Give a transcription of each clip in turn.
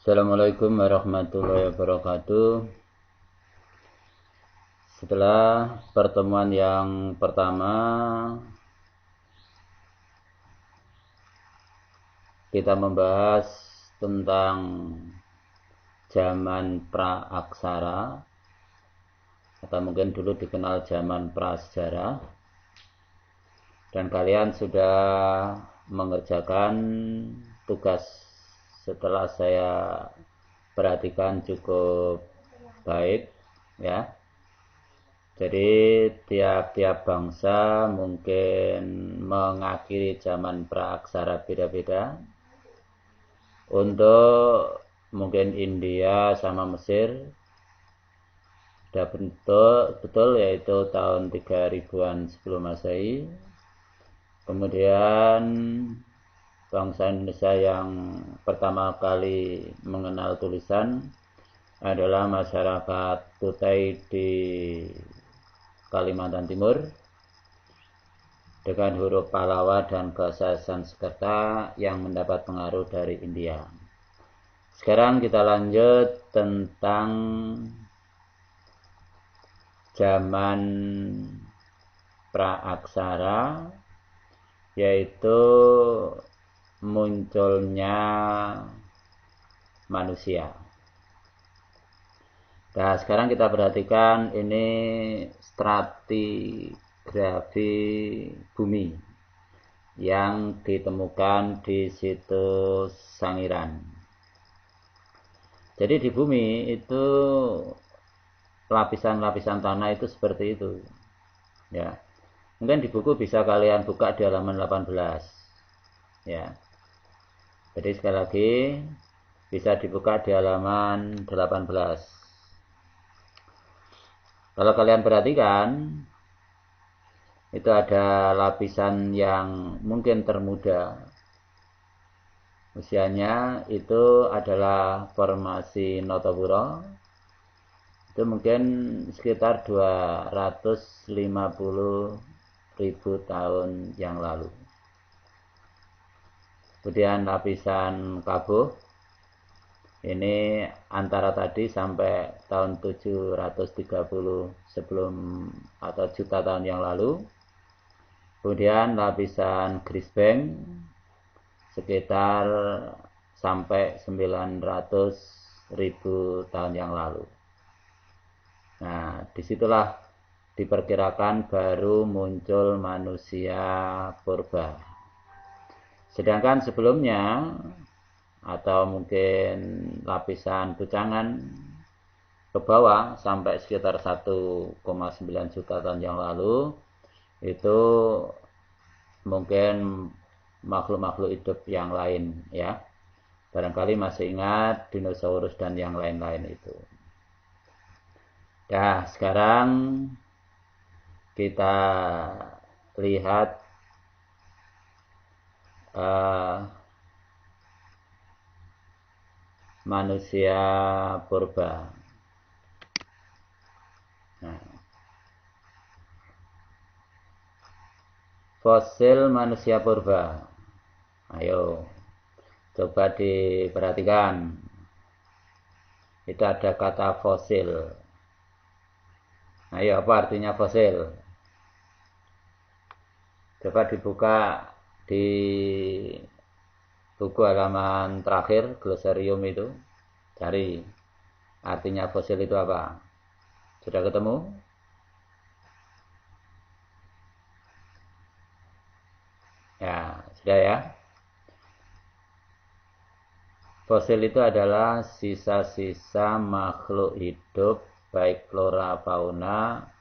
Assalamualaikum warahmatullahi wabarakatuh. Setelah pertemuan yang pertama, kita membahas tentang zaman praaksara, atau mungkin dulu dikenal zaman prasejarah. Dan kalian sudah mengerjakan tugas setelah saya perhatikan cukup baik, ya. Jadi tiap-tiap bangsa mungkin mengakhiri zaman praaksara beda-beda. Untuk mungkin India sama Mesir sudah betul yaitu tahun 3000-an sebelum Masehi. Kemudian bangsa Indonesia yang pertama kali mengenal tulisan adalah masyarakat Kutai di Kalimantan Timur dengan huruf Pallawa dan bahasa Sanskerta yang mendapat pengaruh dari India. Sekarang kita lanjut tentang zaman praaksara, yaitu munculnya manusia. Nah, sekarang kita perhatikan ini stratigrafi bumi yang ditemukan di situs Sangiran. Jadi di bumi itu lapisan-lapisan tanah itu seperti itu. Ya. Mungkin di buku bisa kalian buka di halaman 18. Ya. Jadi sekali lagi bisa dibuka di halaman 18. Kalau kalian perhatikan, itu ada lapisan yang mungkin termuda. Usianya itu adalah formasi Notoburo. Itu mungkin sekitar 250.000 tahun yang lalu. Kemudian lapisan Kabuh ini antara tadi sampai tahun 730 sebelum atau juta tahun yang lalu. Kemudian lapisan Grisbeng sekitar sampai 900.000 tahun yang lalu. Nah, disitulah diperkirakan baru muncul manusia purba. Sedangkan sebelumnya atau mungkin lapisan bucangan ke bawah sampai sekitar 1,9 juta tahun yang lalu itu mungkin makhluk-makhluk hidup yang lain, ya. Barangkali masih ingat dinosaurus dan yang lain-lain itu. Nah, sekarang kita lihat manusia purba. Nah, fosil manusia purba. Ayo, coba diperhatikan. Itu ada kata fosil. Ayo, apa artinya fosil? Coba dibuka di buku halaman terakhir, glosarium itu. Cari artinya fosil itu apa. Sudah ketemu? Ya, sudah ya. Fosil itu adalah sisa-sisa makhluk hidup baik flora fauna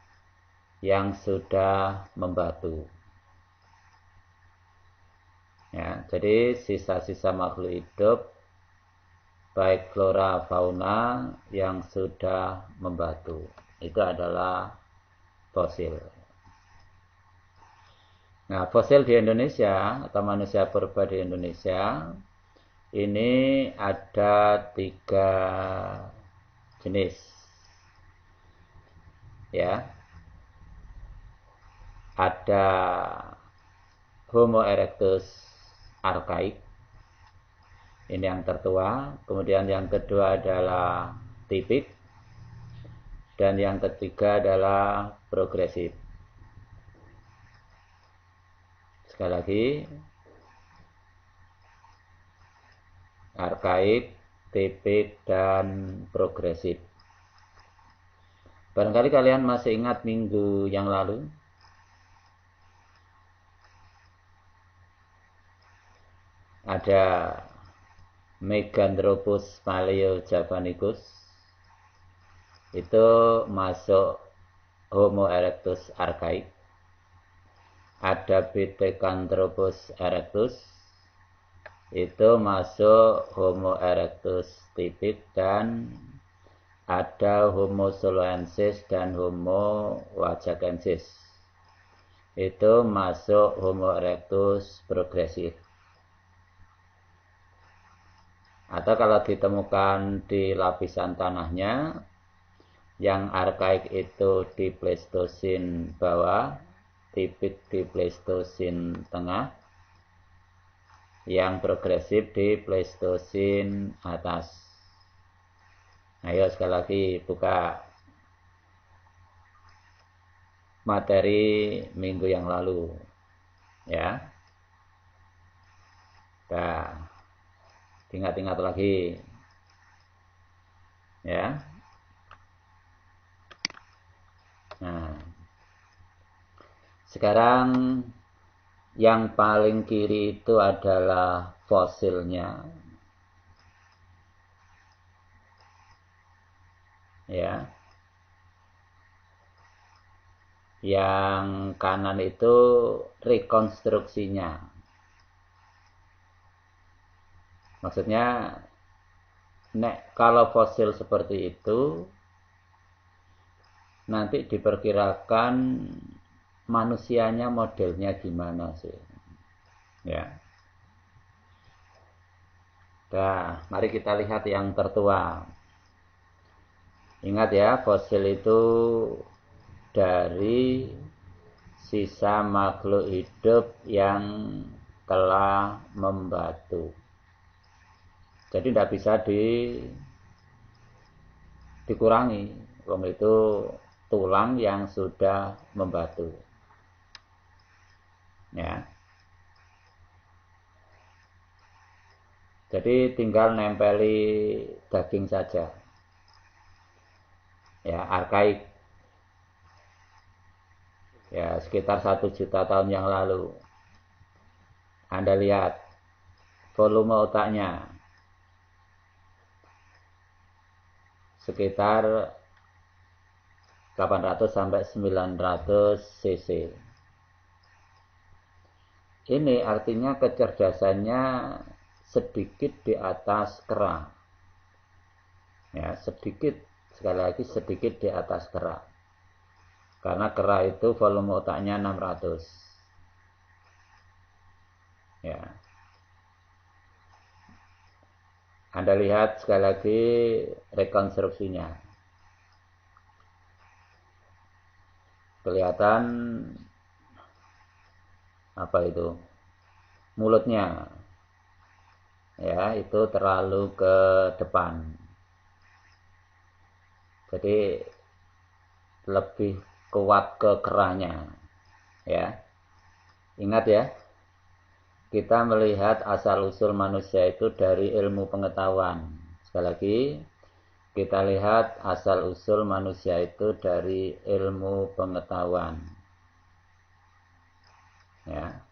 yang sudah membatu. Ya, jadi sisa-sisa makhluk hidup baik flora fauna yang sudah membatu. Itu adalah fosil. Nah, fosil di Indonesia atau manusia purba di Indonesia ini ada 3 jenis. Ya. Ada Homo erectus archaik. Ini yang tertua. Kemudian yang kedua adalah tipik. Dan yang ketiga adalah progresif. Sekali lagi, arkaik, tipik, dan progresif. Barangkali kalian masih ingat minggu yang lalu ada Meganthropus paleojavanicus, itu masuk Homo erectus arkaik. Ada Pithecanthropus erectus, itu masuk Homo erectus tipik, dan ada Homo soloensis dan Homo wajakensis, itu masuk Homo erectus progresif. Atau kalau ditemukan di lapisan tanahnya, yang arkaik itu di Pleistosin bawah, tipik di Pleistosin tengah, yang progresif di Pleistosin atas. Ayo sekali lagi buka materi minggu yang lalu, ya. Nah, ingat-ingat lagi, ya. Nah, sekarang yang paling kiri itu adalah fosilnya, ya. Yang kanan itu rekonstruksinya. Maksudnya, kalau fosil seperti itu, nanti diperkirakan manusianya modelnya gimana sih, ya. Nah, mari kita lihat yang tertua. Ingat ya, fosil itu dari sisa makhluk hidup yang telah membatu. Jadi tidak bisa dikurangi. Wong itu tulang yang sudah membatu. Ya. Jadi tinggal nempeli daging saja. Ya, arkaik. Ya, sekitar 1 juta tahun yang lalu. Anda lihat volume otaknya sekitar 800 sampai 900 cc. Ini artinya kecerdasannya sedikit di atas kera. Ya, sedikit, sekali lagi sedikit di atas kera. Karena kera itu volume otaknya 600. Ya. Anda lihat sekali lagi rekonstruksinya. Kelihatan apa itu? Mulutnya. Ya, itu terlalu ke depan. Jadi lebih kuat ke kerahnya. Ya. Ingat ya. Kita melihat asal-usul manusia itu dari ilmu pengetahuan. Sekali lagi, kita lihat asal-usul manusia itu dari ilmu pengetahuan. Ya.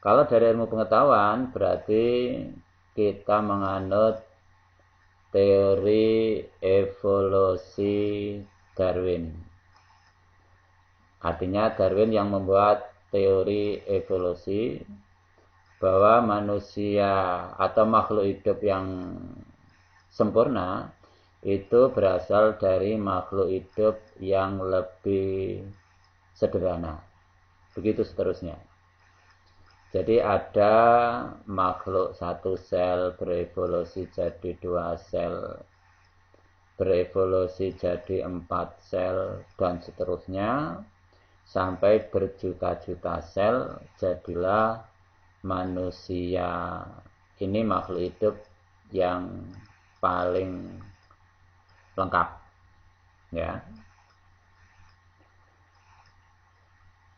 Kalau dari ilmu pengetahuan, berarti kita menganut teori evolusi Darwin. Artinya Darwin yang membuat teori evolusi, bahwa manusia atau makhluk hidup yang sempurna itu berasal dari makhluk hidup yang lebih sederhana. Begitu seterusnya. Jadi ada makhluk 1 sel berevolusi jadi 2 sel, berevolusi jadi 4 sel, dan seterusnya sampai berjuta-juta sel, jadilah manusia ini makhluk hidup yang paling lengkap, ya.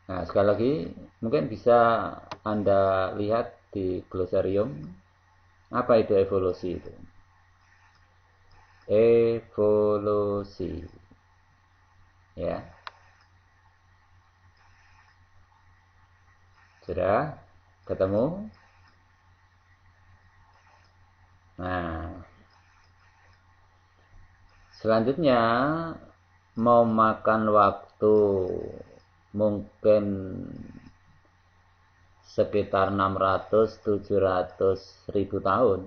Nah, sekali lagi mungkin bisa Anda lihat di glosarium apa itu evolusi itu. Evolusi, ya. Sudah ketemu? Nah, selanjutnya mau makan waktu mungkin sekitar 600-700 ribu tahun.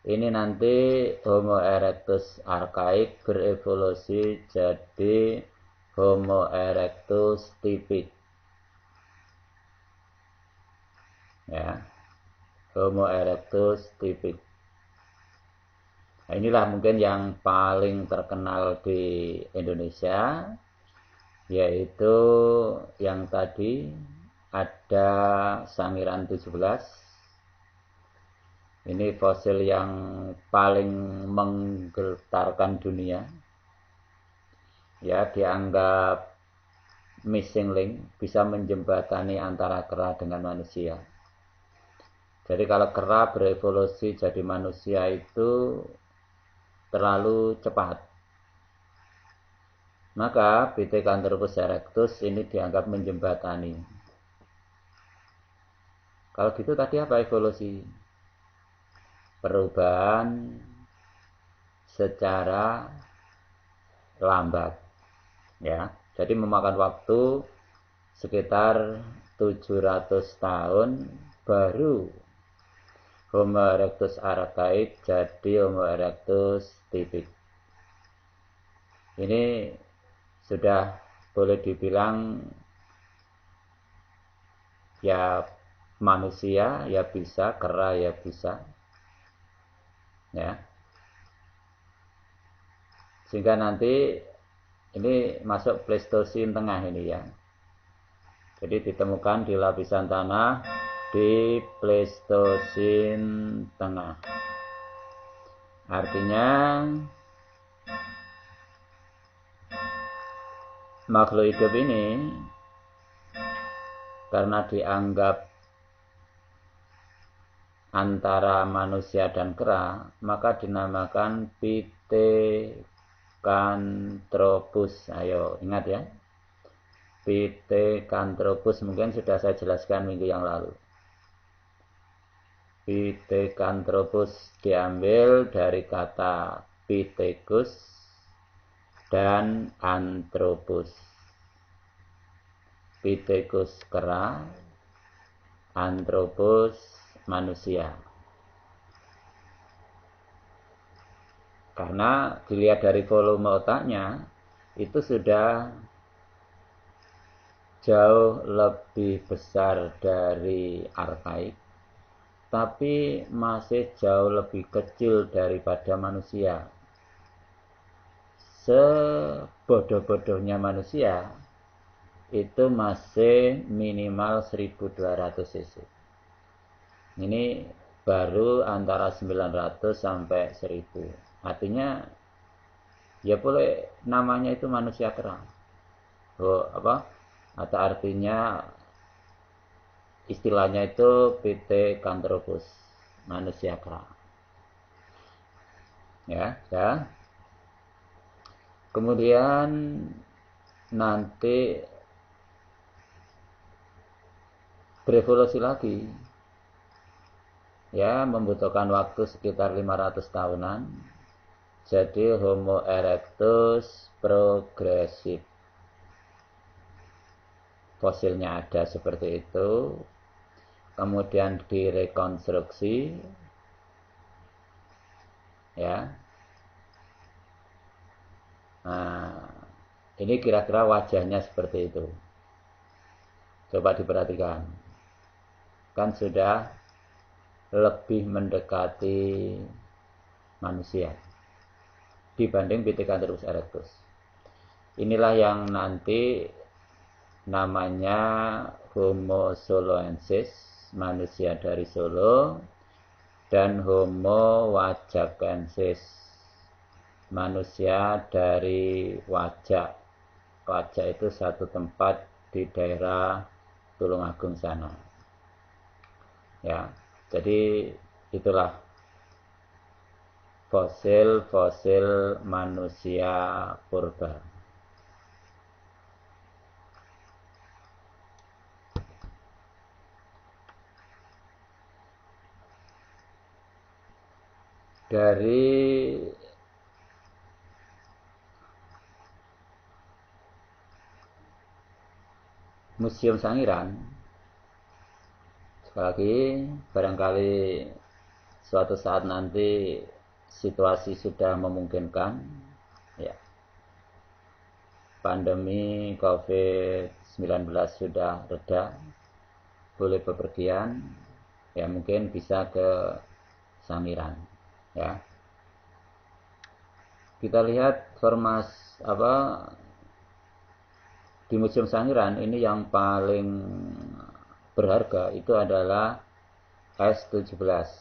Ini nanti Homo erectus archaik berevolusi jadi Homo erectus typic. Ya, Homo erectus typic. Nah, inilah mungkin yang paling terkenal di Indonesia, yaitu yang tadi ada Sangiran 17. Ini fosil yang paling menggetarkan dunia. Ya, dianggap missing link, bisa menjembatani antara kera dengan manusia. Jadi kalau kera berevolusi jadi manusia itu terlalu cepat, maka Pithecanthropus erectus ini dianggap menjembatani. Kalau gitu tadi apa evolusi? Perubahan secara lambat, ya. Jadi memakan waktu sekitar 700 tahun baru Homo erectus archaik jadi Homo erectus typic. Ini sudah boleh dibilang ya manusia ya bisa, kera ya bisa, ya. Sehingga nanti ini masuk Pleistosen tengah ini, ya. Jadi ditemukan di lapisan tanah di Pleistosen tengah. Artinya makhluk hidup ini karena dianggap antara manusia dan kera, maka dinamakan Pithecanthropus. Ayo ingat ya, Pithecanthropus mungkin sudah saya jelaskan minggu yang lalu. Pithecanthropus diambil dari kata Pithecus dan Anthropus. Pithecus kera, Anthropus manusia. Karena dilihat dari volume otaknya itu sudah jauh lebih besar dari arkaik, tapi masih jauh lebih kecil daripada manusia. Sebodoh-bodohnya manusia itu masih minimal 1200 cc. Ini baru antara 900 sampai 1000. Artinya ya boleh namanya itu manusia kera. Atau artinya istilahnya itu Pithecanthropus, manusia kera. Ya, ya. Kemudian nanti berevolusi lagi. Ya, membutuhkan waktu sekitar 500 tahunan. Jadi Homo erectus progresif. Fosilnya ada seperti itu. Kemudian direkonstruksi. Ya. Nah, ini kira-kira wajahnya seperti itu. Coba diperhatikan. Kan sudah lebih mendekati manusia dibanding Pithecanthropus erectus. Inilah yang nanti namanya Homo soloensis, manusia dari Solo, dan Homo wajakensis, manusia dari Wajak. Wajak itu satu tempat di daerah Tulungagung sana. Ya, jadi itulah fosil-fosil manusia purba. Dari Museum Sangiran, sekali lagi, barangkali suatu saat nanti situasi sudah memungkinkan, ya, pandemi COVID-19 sudah reda, boleh bepergian, ya mungkin bisa ke Sangiran, ya. Kita lihat di Museum Sangiran ini yang paling berharga itu adalah S17,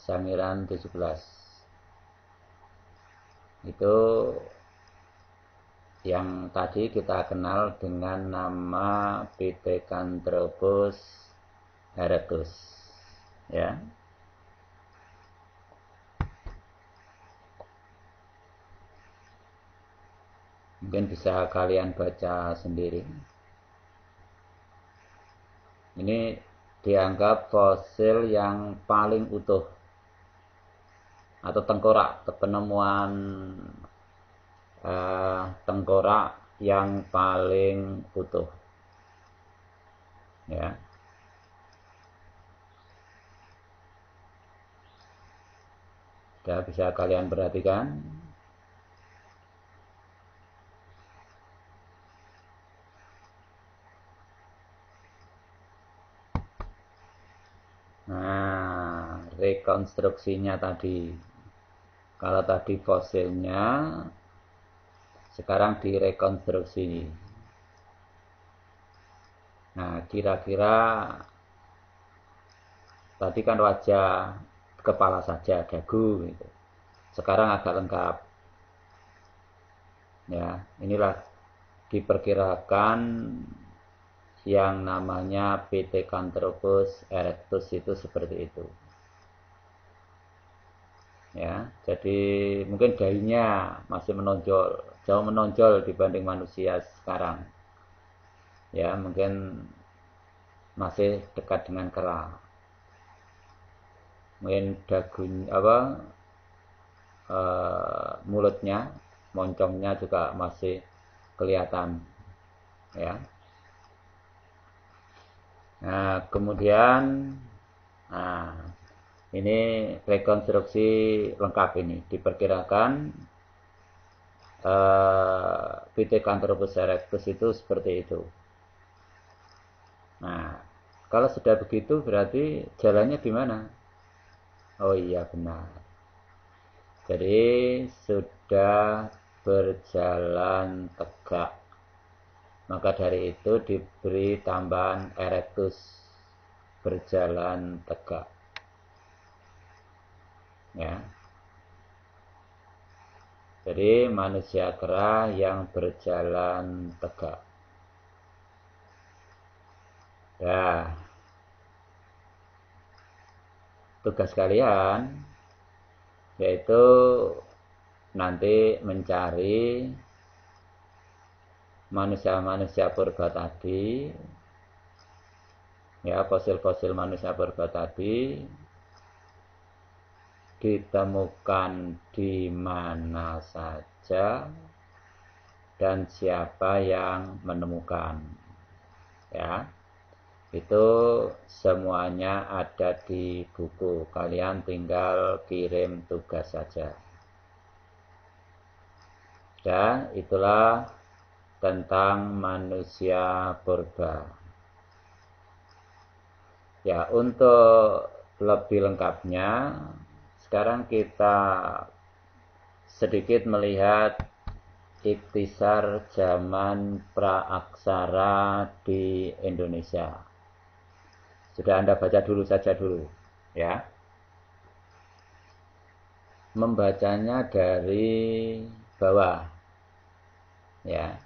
Sangiran 17. Itu yang tadi kita kenal dengan nama Pithecanthropus erectus, ya. Mungkin bisa kalian baca sendiri. Ini dianggap fosil yang paling utuh atau tengkorak, penemuan tengkorak yang paling utuh, ya. Sudah bisa kalian perhatikan. Nah, rekonstruksinya tadi. Kalau tadi fosilnya, sekarang direkonstruksi. Nah, kira-kira tadi kan wajah, kepala saja, dagu gitu. Sekarang agak lengkap. Ya, inilah diperkirakan yang namanya Pithecanthropus erectus itu seperti itu. Ya, jadi mungkin dahinya masih menonjol, jauh menonjol dibanding manusia sekarang. Ya, mungkin masih dekat dengan kera. Mungkin mulutnya, moncongnya juga masih kelihatan, ya. Nah, kemudian, ini rekonstruksi lengkap ini. Diperkirakan Pithecanthropus erectus itu seperti itu. Nah, kalau sudah begitu berarti jalannya gimana? Oh iya, benar. Jadi sudah berjalan tegak. Maka dari itu diberi tambahan erectus, berjalan tegak. Ya. Jadi manusia kera yang berjalan tegak. Ya. Tugas kalian yaitu nanti mencari manusia-manusia purba tadi, ya, fosil-fosil manusia purba tadi ditemukan di mana saja dan siapa yang menemukan, ya. Itu semuanya ada di buku, kalian tinggal kirim tugas saja. Dan itulah tentang manusia purba. Ya, untuk lebih lengkapnya, sekarang kita sedikit melihat ikhtisar zaman praaksara di Indonesia. Sudah Anda baca dulu saja dulu, ya. Membacanya dari bawah, ya.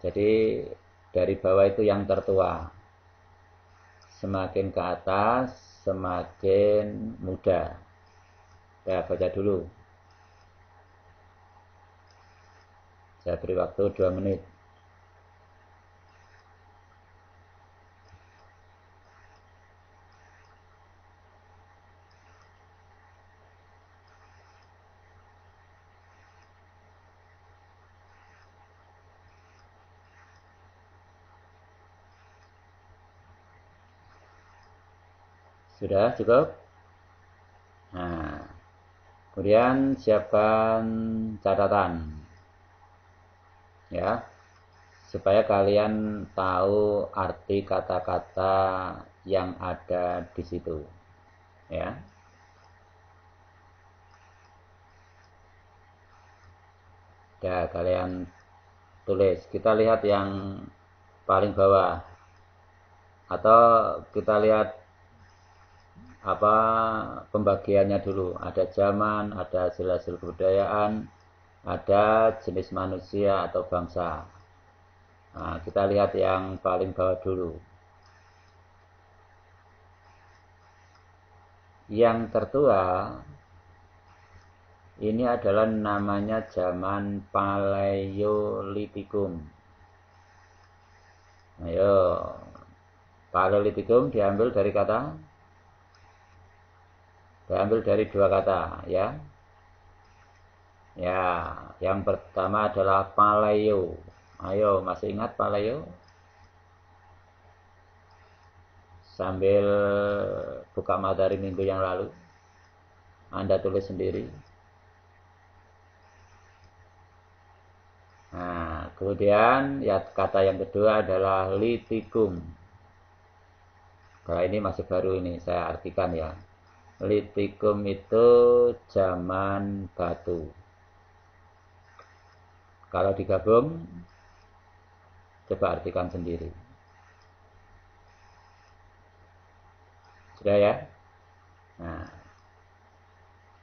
Jadi dari bawah itu yang tertua. Semakin ke atas, semakin muda. Ya, baca dulu. Saya beri waktu 2 menit. Sudah cukup? Nah, kemudian siapkan catatan, ya, supaya kalian tahu arti kata-kata yang ada di situ, ya. Ya, kalian tulis. Kita lihat yang paling bawah, atau kita lihat apa pembagiannya dulu. Ada zaman, ada hasil-hasil kebudayaan, ada jenis manusia atau bangsa. Nah, kita lihat yang paling bawah dulu. Yang tertua ini adalah namanya zaman Paleolitikum. Ayo, Paleolitikum diambil dari dua kata, ya. Ya, yang pertama adalah Paleo. Ayo, masih ingat Paleo? Sambil buka materi minggu yang lalu, Anda tulis sendiri. Nah, kemudian ya kata yang kedua adalah Litikum. Kalau ini masih baru ini, saya artikan ya. Litikum itu zaman batu. Kalau digabung, coba artikan sendiri. Sudah ya? Nah,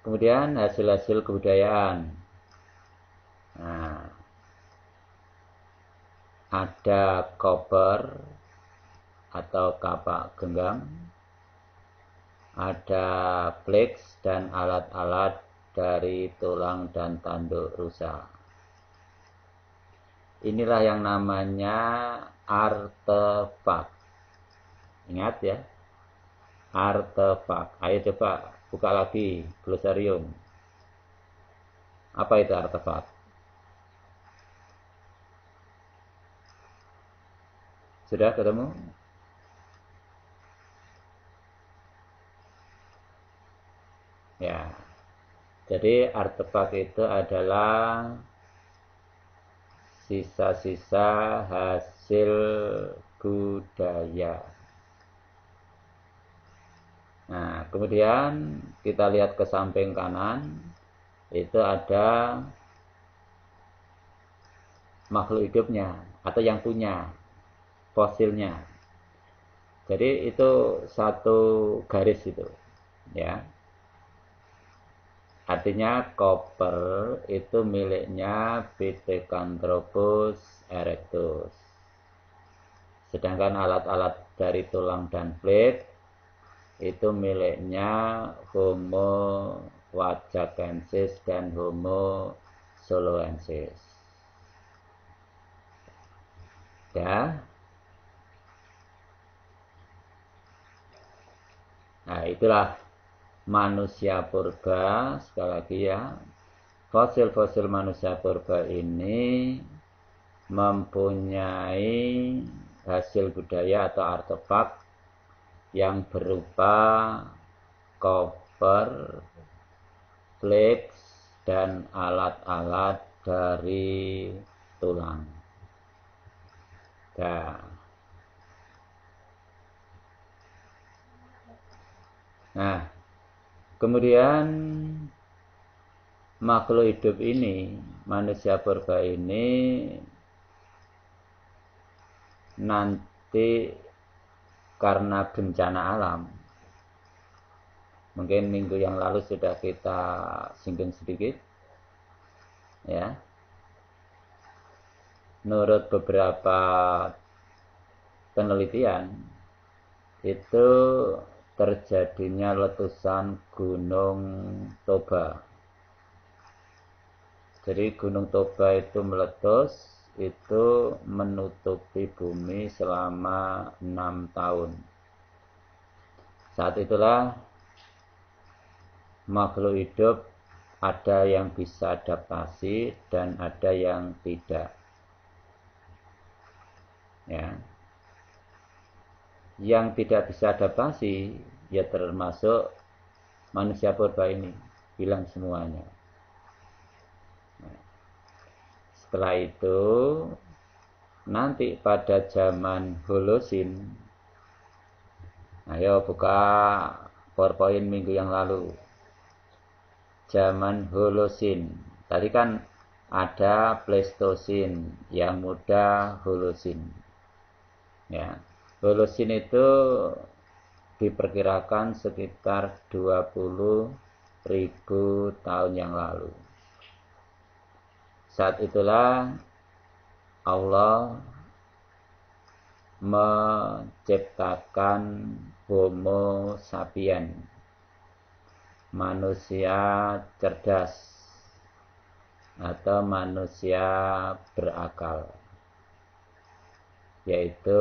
kemudian hasil-hasil kebudayaan. Nah, ada koper atau kapak genggam, ada flex dan alat-alat dari tulang dan tanduk rusa. Inilah yang namanya artefak. Ingat ya, artefak. Ayo coba buka lagi glosarium. Apa itu artefak? Sudah ketemu? Ya. Jadi artefak itu adalah sisa-sisa hasil budaya. Nah, kemudian kita lihat ke samping kanan, itu ada makhluk hidupnya atau yang punya fosilnya. Jadi itu satu garis itu, ya. Artinya koper itu miliknya Pithecanthropus erectus. Sedangkan alat-alat dari tulang dan flex itu miliknya Homo wajakensis dan Homo soloensis. Ya. Nah, itulah manusia purba. Sekali lagi ya, fosil-fosil manusia purba ini mempunyai hasil budaya atau artefak yang berupa koper, flex, dan alat-alat dari tulang. Nah, kemudian makhluk hidup ini, manusia purba ini nanti karena bencana alam. Mungkin minggu yang lalu sudah kita singgung sedikit, ya. Menurut beberapa penelitian, itu terjadinya letusan Gunung Toba. Jadi Gunung Toba itu meletus, itu menutupi bumi selama 6 tahun. Saat itulah makhluk hidup ada yang bisa adaptasi dan ada yang tidak. Ya. Yang tidak bisa adaptasi ya termasuk manusia purba ini, hilang semuanya. Nah, setelah itu nanti pada zaman Holosin, ayo buka PowerPoint minggu yang lalu. Zaman Holosin. Tadi kan ada Pleistosin, yang muda Holosin. Ya. Holosin itu diperkirakan sekitar 20.000 tahun yang lalu. Saat itulah Allah menciptakan Homo sapien, manusia cerdas atau manusia berakal, yaitu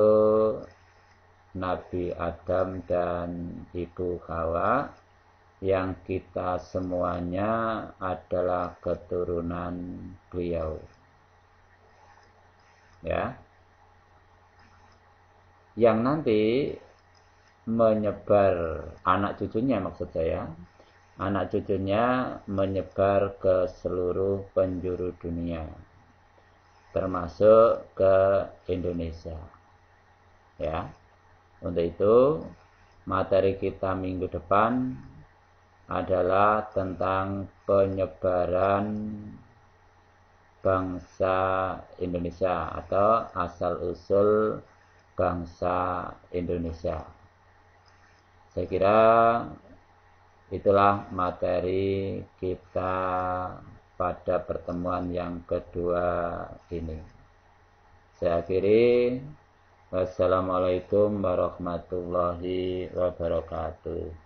Nabi Adam dan Ibu Hawa, yang kita semuanya adalah keturunan beliau. Ya. Yang nanti menyebar, anak cucunya maksud saya, anak cucunya menyebar ke seluruh penjuru dunia, termasuk ke Indonesia. Ya. Untuk itu, materi kita minggu depan adalah tentang penyebaran bangsa Indonesia atau asal-usul bangsa Indonesia. Saya kira itulah materi kita pada pertemuan yang kedua ini. Saya akhiri. Wassalamualaikum warahmatullahi wabarakatuh.